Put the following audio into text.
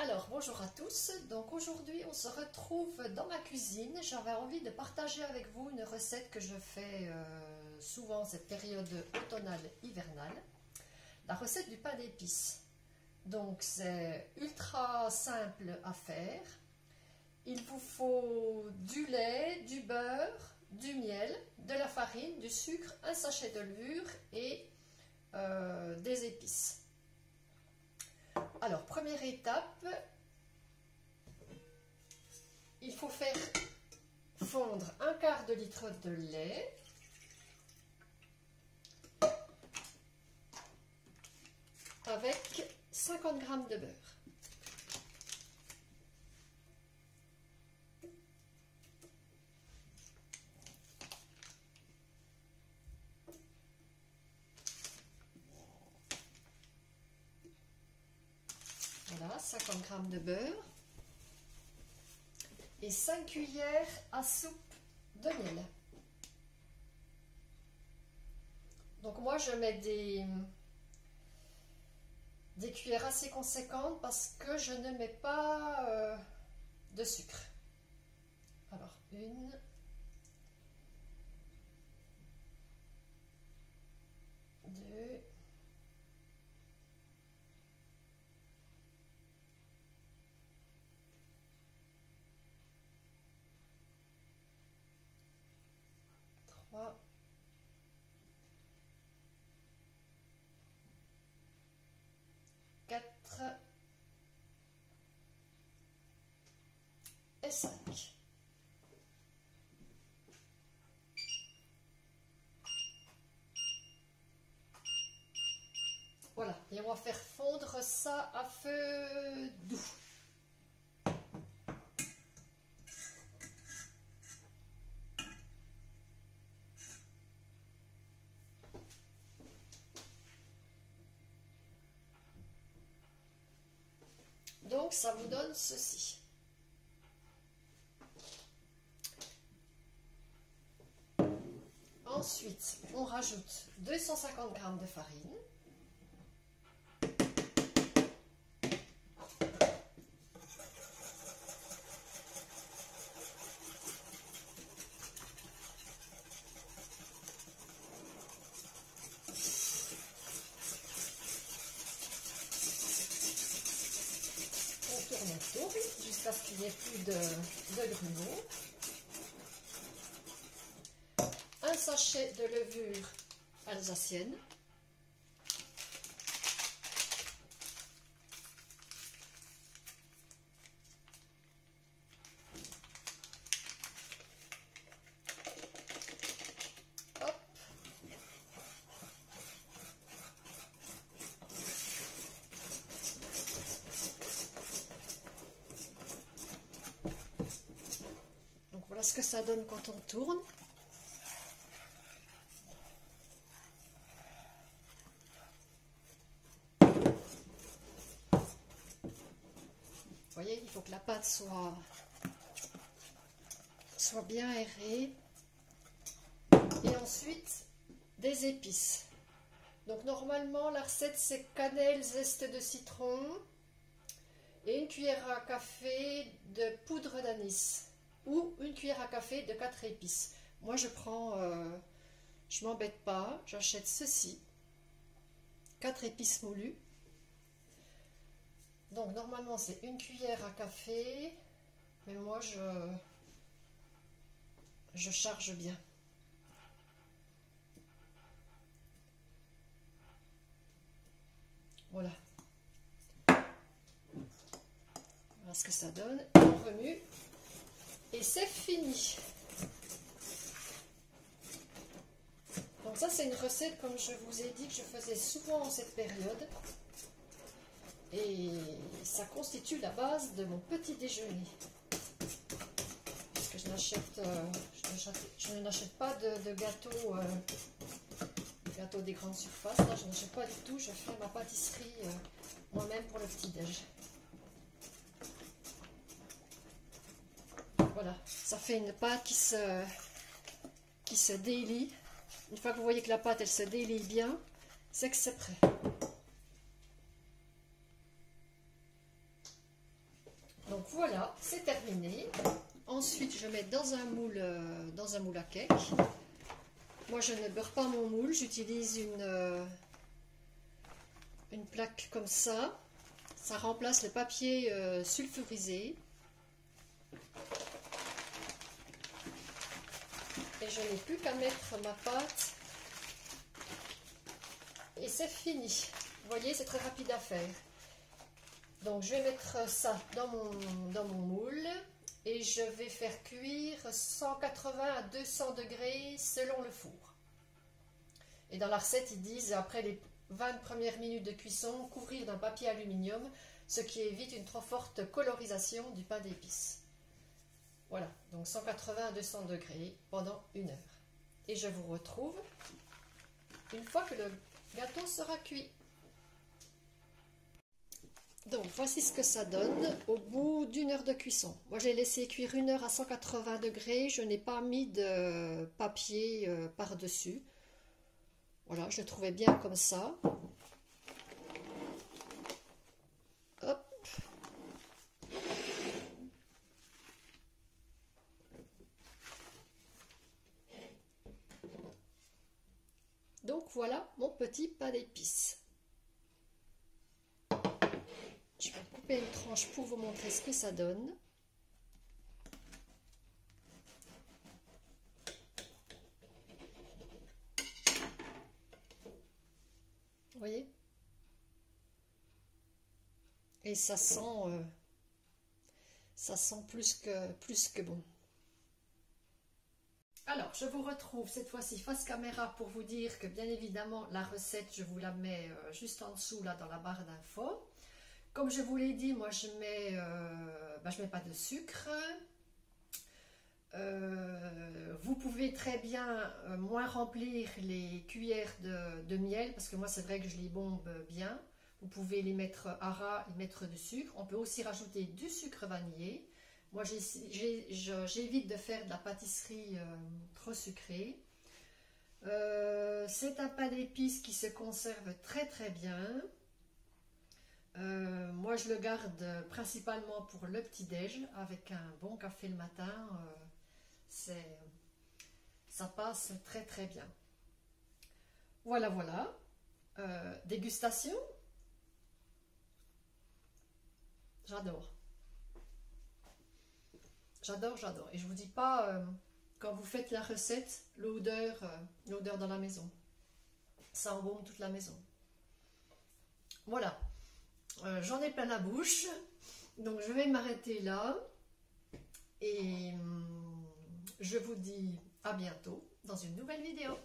Alors, bonjour à tous. Donc aujourd'hui, on se retrouve dans ma cuisine. J'avais envie de partager avec vous une recette que je fais souvent en cette période automnale-hivernale. La recette du pain d'épices. Donc c'est ultra simple à faire. Il vous faut du lait, du beurre, du miel, de la farine, du sucre, un sachet de levure et des épices. Alors, première étape, il faut faire fondre un quart de litre de lait avec 50 g de beurre. Voilà, 50 g de beurre et 5 cuillères à soupe de miel. Donc moi je mets des cuillères assez conséquentes parce que je ne mets pas de sucre. Alors une, deux, trois, quatre et 5. Voilà, et on va faire fondre ça à feu doux. Donc ça vous donne ceci. Ensuite, on rajoute 250 g de farine. On tourne jusqu'à ce qu'il n'y ait plus de grumeaux. Un sachet de levure alsacienne. Hop. Donc voilà ce que ça donne quand on tourne. Vous voyez, il faut que la pâte soit bien aérée. Et ensuite, des épices. Donc normalement, la recette, c'est cannelle, zeste de citron et une cuillère à café de poudre d'anis ou une cuillère à café de 4 épices. Moi, je prends, je m'embête pas, j'achète ceci, 4 épices moulues. Donc normalement c'est une cuillère à café, mais moi je charge bien. Voilà. Voilà ce que ça donne. On remue et c'est fini. Donc ça c'est une recette, comme je vous ai dit, que je faisais souvent en cette période. Et ça constitue la base de mon petit déjeuner. Parce que je n'achète pas de gâteau, gâteau des grandes surfaces. Là, je n'achète pas du tout. Je fais ma pâtisserie moi-même pour le petit déj. Voilà, ça fait une pâte qui se délie. Une fois que vous voyez que la pâte elle se délie bien, c'est que c'est prêt. Donc voilà, c'est terminé. Ensuite, je mets dans un moule à cake. Moi, je ne beurre pas mon moule, j'utilise une plaque comme ça. Ça remplace le papier sulfurisé. Et je n'ai plus qu'à mettre ma pâte. Et c'est fini. Vous voyez, c'est très rapide à faire. Donc, je vais mettre ça dans mon moule. Et je vais faire cuire 180 à 200 degrés selon le four. Et dans la recette, ils disent, après les 20 premières minutes de cuisson, couvrir d'un papier aluminium, ce qui évite une trop forte colorisation du pain d'épices. Voilà, donc 180 à 200 degrés pendant 1 heure. Et je vous retrouve une fois que le gâteau sera cuit. Donc voici ce que ça donne au bout d'1 heure de cuisson. Moi j'ai laissé cuire 1 heure à 180 degrés, je n'ai pas mis de papier par-dessus. Voilà, je le trouvais bien comme ça. Hop. Donc voilà mon petit pain d'épices. Je vais couper une tranche pour vous montrer ce que ça donne. Vous voyez? Et ça sent plus que bon. Alors, je vous retrouve cette fois-ci face caméra pour vous dire que bien évidemment, la recette, je vous la mets juste en dessous, là, dans la barre d'infos. Comme je vous l'ai dit, moi, je mets pas de sucre. Vous pouvez très bien moins remplir les cuillères de miel, parce que moi, c'est vrai que je les bombe bien. Vous pouvez les mettre à ras et mettre du sucre. On peut aussi rajouter du sucre vanillé. Moi, j'évite de faire de la pâtisserie trop sucrée. C'est un pain d'épices qui se conserve très très bien. Moi, je le garde principalement pour le petit-déj avec un bon café le matin. Ça passe très très bien. Voilà, voilà. Dégustation. J'adore. J'adore, j'adore. Et je vous dis pas, quand vous faites la recette, l'odeur dans la maison. Ça embaume toute la maison. Voilà. J'en ai plein la bouche. Donc je vais m'arrêter là. Et je vous dis à bientôt dans une nouvelle vidéo.